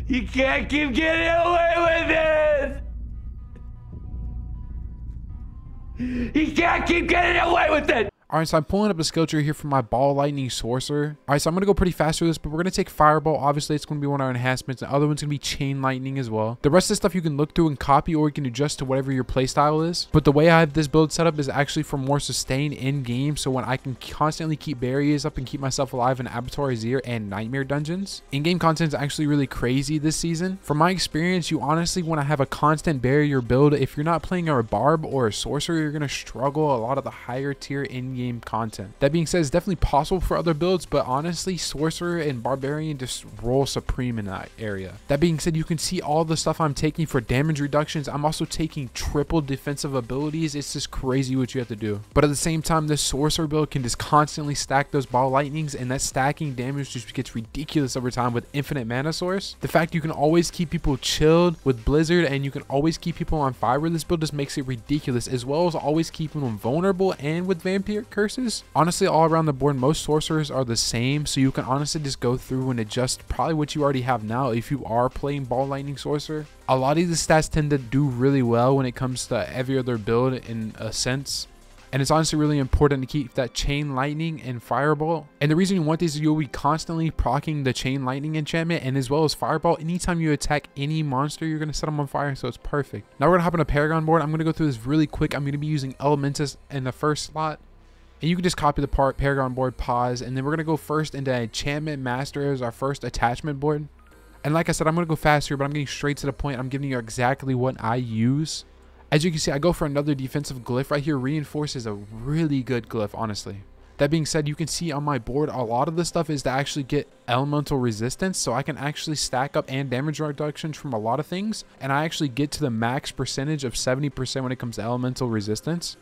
You can't keep getting away with it! You can't keep getting away with it! Alright, so I'm pulling up a skill tree here for my Ball Lightning Sorcerer. Alright, so I'm going to go pretty fast through this, but we're going to take Fireball. Obviously, it's going to be one of our enhancements. The other one's going to be Chain Lightning as well. The rest of the stuff you can look through and copy, or you can adjust to whatever your playstyle is. But the way I have this build set up is actually for more sustain in-game, so when I can constantly keep barriers up and keep myself alive in Abattoir Azir and Nightmare dungeons. In-game content is actually really crazy this season. From my experience, you honestly want to have a constant barrier build. If you're not playing a Barb or a Sorcerer, you're going to struggle a lot of the higher tier in-game content. That being said, it's definitely possible for other builds, but honestly, Sorcerer and Barbarian just roll supreme in that area. That being said, you can see all the stuff I'm taking for damage reductions. I'm also taking triple defensive abilities. It's just crazy what you have to do. But at the same time, this Sorcerer build can just constantly stack those Ball Lightnings, and that stacking damage just gets ridiculous over time with infinite mana source. The fact you can always keep people chilled with Blizzard, and you can always keep people on fire with this build just makes it ridiculous, as well as always keeping them vulnerable and with Vampire curses. Honestly, all around the board, most Sorcerers are the same, so you can honestly just go through and adjust probably what you already have now if you are playing Ball Lightning Sorcerer. A lot of these stats tend to do really well when it comes to every other build in a sense. And it's honestly really important to keep that Chain Lightning and Fireball. And the reason you want these is you'll be constantly proccing the Chain Lightning enchantment, and as well as Fireball. Anytime you attack any monster, you're going to set them on fire, so it's perfect. Now we're going to hop on a Paragon board. I'm going to go through this really quick. I'm going to be using Elementus in the first slot. And you can just copy the Paragon board, pause, and then we're going to go first into Enchantment Master as our first attachment board. And like I said, I'm going to go faster, but I'm getting straight to the point. I'm giving you exactly what I use. As you can see, I go for another defensive glyph right here. Reinforce is a really good glyph, honestly. That being said, you can see on my board, a lot of this stuff is to actually get elemental resistance, so I can actually stack up and damage reductions from a lot of things. And I actually get to the max percentage of 70% when it comes to elemental resistance.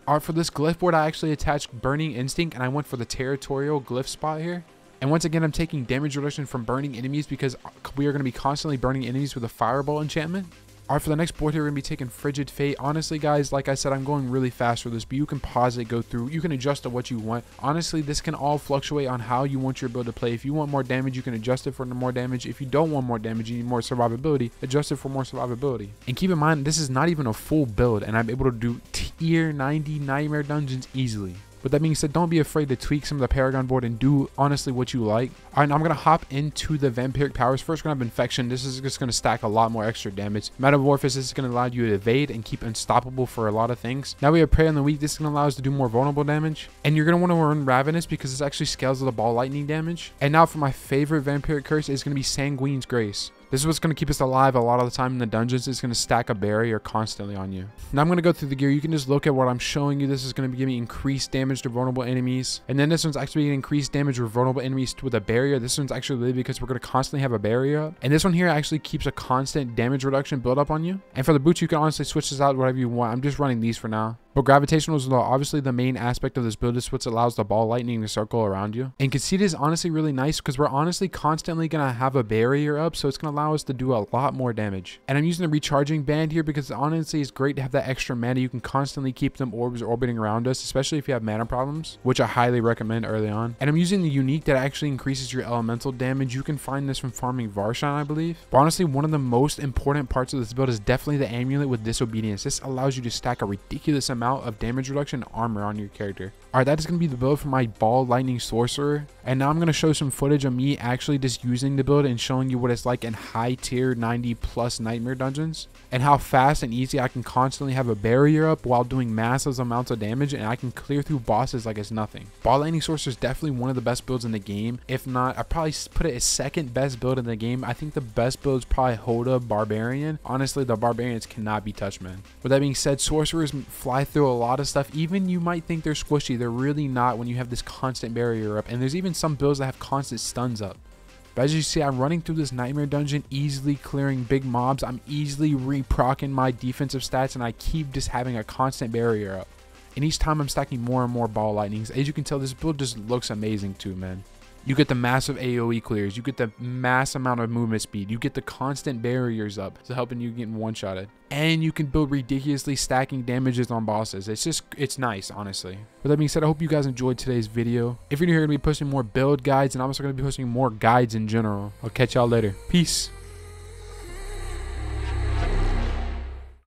Alright, for this glyph board, I actually attached Burning Instinct, and I went for the territorial glyph spot here. And once again, I'm taking damage reduction from burning enemies because we are going to be constantly burning enemies with a Fireball enchantment. Alright, for the next board here, we're going to be taking Frigid Fate. Honestly, guys, like I said, I'm going really fast for this, but you can pause it, go through. You can adjust to what you want. Honestly, this can all fluctuate on how you want your build to play. If you want more damage, you can adjust it for more damage. If you don't want more damage, you need more survivability, adjust it for more survivability. And keep in mind, this is not even a full build, and I'm able to do tier 90 Nightmare dungeons easily. With that being said, don't be afraid to tweak some of the Paragon board and do honestly what you like. Alright, now I'm going to hop into the Vampiric powers. First, we're going to have Infection. This is just going to stack a lot more extra damage. Metamorphosis is going to allow you to evade and keep unstoppable for a lot of things. Now we have Prey on the Weak. This is going to allow us to do more vulnerable damage. And you're going to want to run Ravenous because this actually scales with the Ball Lightning damage. And now for my favorite Vampiric curse is going to be Sanguine's Grace. This is what's going to keep us alive a lot of the time in the dungeons. It's going to stack a barrier constantly on you. Now I'm going to go through the gear. You can just look at what I'm showing you. This is going to be giving increased damage to vulnerable enemies. And then this one's actually getting increased damage with vulnerable enemies with a barrier. This one's actually really because we're going to constantly have a barrier up. And this one here actually keeps a constant damage reduction build up on you. And for the boots, you can honestly switch this out whatever you want. I'm just running these for now. But gravitational is obviously the main aspect of this build. It's what allows the Ball Lightning to circle around you. And Conceit is honestly really nice because we're honestly constantly going to have a barrier up. So it's going to allow us to do a lot more damage. And I'm using the recharging band here because honestly it's great to have that extra mana. You can constantly keep them orbs orbiting around us, especially if you have mana problems, which I highly recommend early on. And I'm using the unique that actually increases your elemental damage. You can find this from farming Varshan, I believe. But honestly, one of the most important parts of this build is definitely the amulet with disobedience. This allows you to stack a ridiculous amount of damage reduction and armor on your character. Alright, that is going to be the build for my Ball Lightning Sorcerer. And now I'm going to show some footage of me actually just using the build and showing you what it's like in high tier 90 plus Nightmare dungeons. And how fast and easy I can constantly have a barrier up while doing massive amounts of damage, and I can clear through bosses like it's nothing. Ball Lightning Sorcerer is definitely one of the best builds in the game. If not, I'd probably put it as second best build in the game. I think the best build is probably Hoda Barbarian. Honestly, the Barbarians cannot be touched, man. With that being said, Sorcerers fly through a lot of stuff. Even you might think they're squishy, they're really not when you have this constant barrier up. And there's even some builds that have constant stuns up. But as you see, I'm running through this Nightmare dungeon, easily clearing big mobs. I'm easily re-proccing my defensive stats, and I keep just having a constant barrier up. And each time I'm stacking more and more Ball Lightnings. As you can tell, this build just looks amazing too, man. You get the massive AoE clears. You get the mass amount of movement speed. You get the constant barriers up to helping you get one-shotted. And you can build ridiculously stacking damages on bosses. It's nice, honestly. With that being said, I hope you guys enjoyed today's video. If you're new here, I'm going to be posting more build guides, and I'm also going to be posting more guides in general. I'll catch y'all later. Peace.